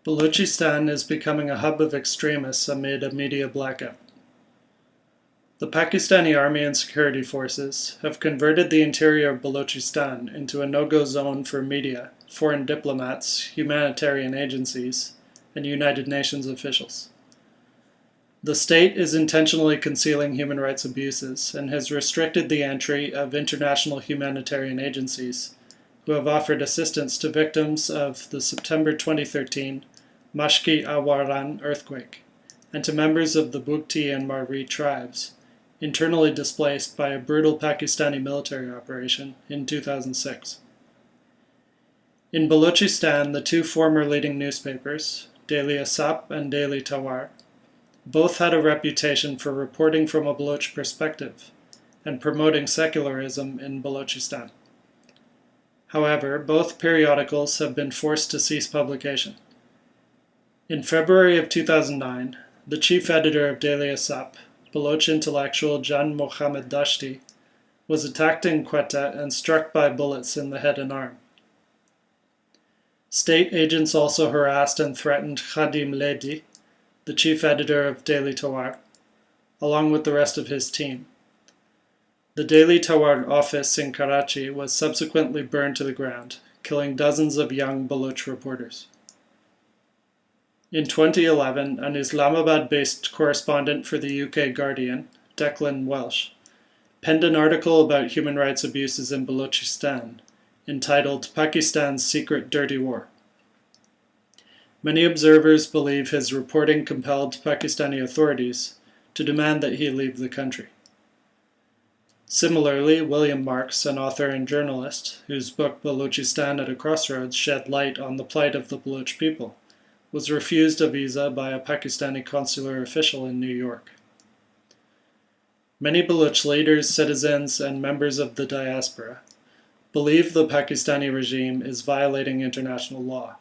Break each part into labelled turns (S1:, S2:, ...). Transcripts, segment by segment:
S1: Balochistan is becoming a hub of extremists amid a media blackout. The Pakistani army and security forces have converted the interior of Balochistan into a no-go zone for media, foreign diplomats, humanitarian agencies, and United Nations officials. The state is intentionally concealing human rights abuses and has restricted the entry of international humanitarian agencies who have offered assistance to victims of the September 2013 Mashki Awaran earthquake and to members of the Bugti and Marri tribes, internally displaced by a brutal Pakistani military operation in 2006. In Balochistan, the two former leading newspapers, Daily Asap and Daily Tawar, both had a reputation for reporting from a Baloch perspective and promoting secularism in Balochistan. However, both periodicals have been forced to cease publication. In February of 2009, the chief editor of Daily Asap, Baloch intellectual Jan Mohammed Dashti, was attacked in Quetta and struck by bullets in the head and arm. State agents also harassed and threatened Khadim Ledi, the chief editor of Daily Tawar, along with the rest of his team. The Daily Tawar office in Karachi was subsequently burned to the ground, killing dozens of young Baloch reporters. In 2011, an Islamabad-based correspondent for the UK Guardian, Declan Welsh, penned an article about human rights abuses in Balochistan, entitled Pakistan's Secret Dirty War. Many observers believe his reporting compelled Pakistani authorities to demand that he leave the country. Similarly, William Marks, an author and journalist, whose book Balochistan at a Crossroads shed light on the plight of the Baloch people, was refused a visa by a Pakistani consular official in New York. Many Baloch leaders, citizens, and members of the diaspora believe the Pakistani regime is violating international law.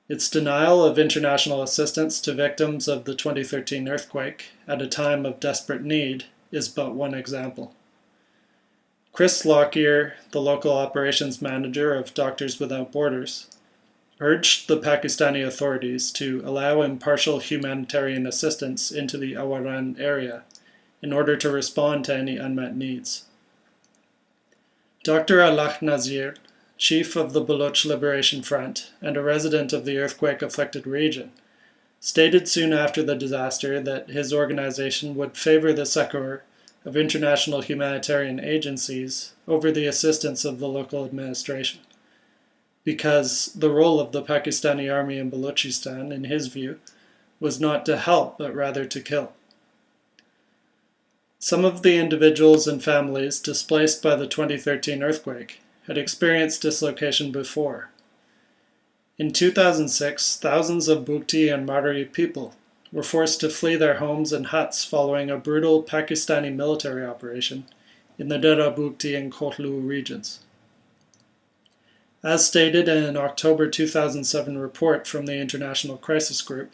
S1: Its denial of international assistance to victims of the 2013 earthquake at a time of desperate need is but one example. Chris Lockyer, the local operations manager of Doctors Without Borders, urged the Pakistani authorities to allow impartial humanitarian assistance into the Awaran area in order to respond to any unmet needs. Dr. Allah Nazir, chief of the Baloch Liberation Front and a resident of the earthquake-affected region, stated soon after the disaster that his organization would favor the succor of international humanitarian agencies over the assistance of the local administration, because the role of the Pakistani army in Balochistan, in his view, was not to help but rather to kill. Some of the individuals and families displaced by the 2013 earthquake had experienced dislocation before. In 2006, thousands of Bugti and Marri people were forced to flee their homes and huts following a brutal Pakistani military operation in the Dera Bugti and Kotlu regions. As stated in an October 2007 report from the International Crisis Group,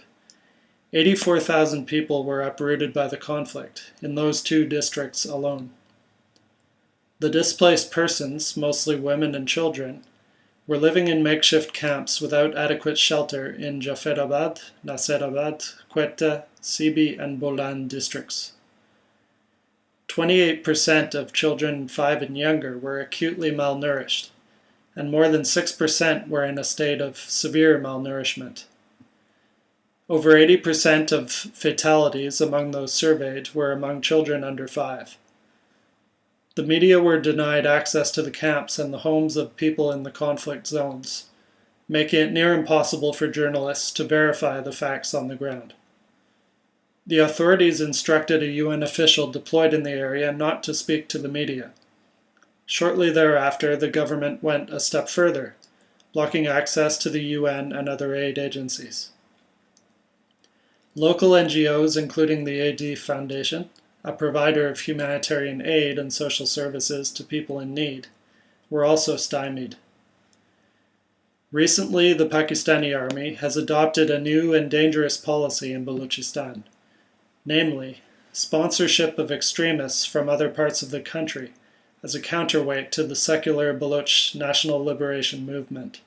S1: 84,000 people were uprooted by the conflict in those two districts alone. The displaced persons, mostly women and children, were living in makeshift camps without adequate shelter in Jafarabad, Nasirabad, Quetta, Sibi, and Bolan districts. 28% of children 5 and younger were acutely malnourished, and more than 6% were in a state of severe malnourishment. Over 80% of fatalities among those surveyed were among children under 5. The media were denied access to the camps and the homes of people in the conflict zones, making it near impossible for journalists to verify the facts on the ground. The authorities instructed a UN official deployed in the area not to speak to the media. Shortly thereafter, the government went a step further, blocking access to the UN and other aid agencies. Local NGOs, including the AD Foundation, a provider of humanitarian aid and social services to people in need, were also stymied. Recently, the Pakistani army has adopted a new and dangerous policy in Balochistan, namely, sponsorship of extremists from other parts of the country as a counterweight to the secular Baloch National Liberation Movement.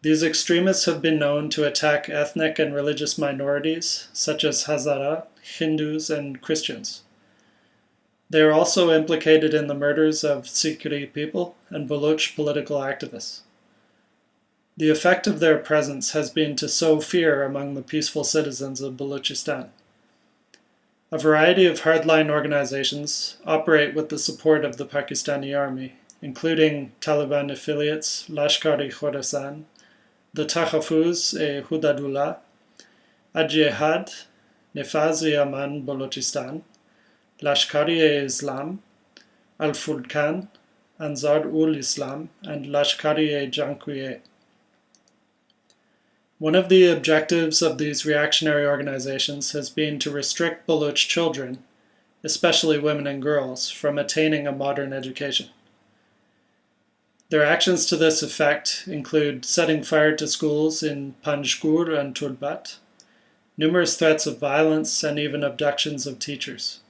S1: These extremists have been known to attack ethnic and religious minorities, such as Hazara, Hindus, and Christians. They are also implicated in the murders of Sikri people and Baloch political activists. The effect of their presence has been to sow fear among the peaceful citizens of Balochistan. A variety of hardline organizations operate with the support of the Pakistani army, including Taliban affiliates Lashkar-e-Khorasan, the Tahafuz-e-Hudadullah, Al-Jihad, Nefaz-e-Aman Balochistan, Lashkar-e-Islam, Al-Furqan, Ansar-ul-Islam, and Lashkar-e-Janquiyyah. One of the objectives of these reactionary organizations has been to restrict Baloch children, especially women and girls, from attaining a modern education. Their actions to this effect include setting fire to schools in Panjgur and Turbat, numerous threats of violence, and even abductions of teachers.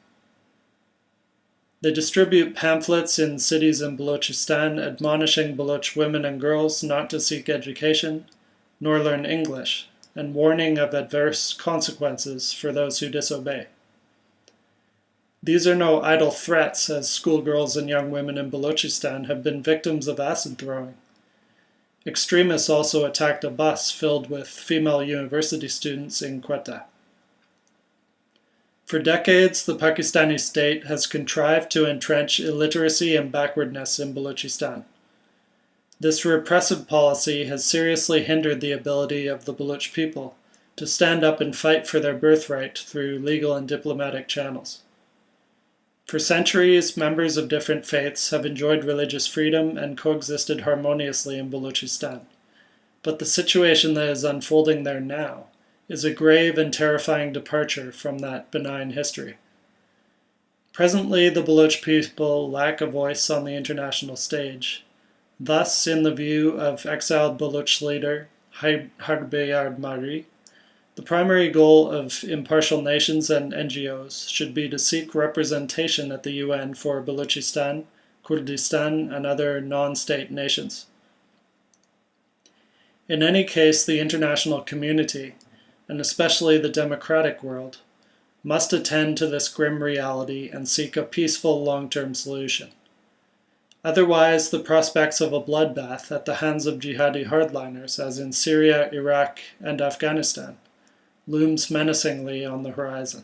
S1: They distribute pamphlets in cities in Balochistan admonishing Baloch women and girls not to seek education, nor learn English, and warning of adverse consequences for those who disobey. These are no idle threats, as schoolgirls and young women in Balochistan have been victims of acid throwing. Extremists also attacked a bus filled with female university students in Quetta. For decades, the Pakistani state has contrived to entrench illiteracy and backwardness in Balochistan. This repressive policy has seriously hindered the ability of the Baloch people to stand up and fight for their birthright through legal and diplomatic channels. For centuries, members of different faiths have enjoyed religious freedom and coexisted harmoniously in Balochistan. But the situation that is unfolding there now is a grave and terrifying departure from that benign history. Presently, the Baloch people lack a voice on the international stage. Thus, in the view of exiled Baloch leader Harbeyard Mari, the primary goal of impartial nations and NGOs should be to seek representation at the UN for Balochistan, Kurdistan, and other non-state nations. In any case, the international community, and especially the democratic world, must attend to this grim reality and seek a peaceful long-term solution. Otherwise, the prospects of a bloodbath at the hands of jihadi hardliners, as in Syria, Iraq, and Afghanistan, looms menacingly on the horizon.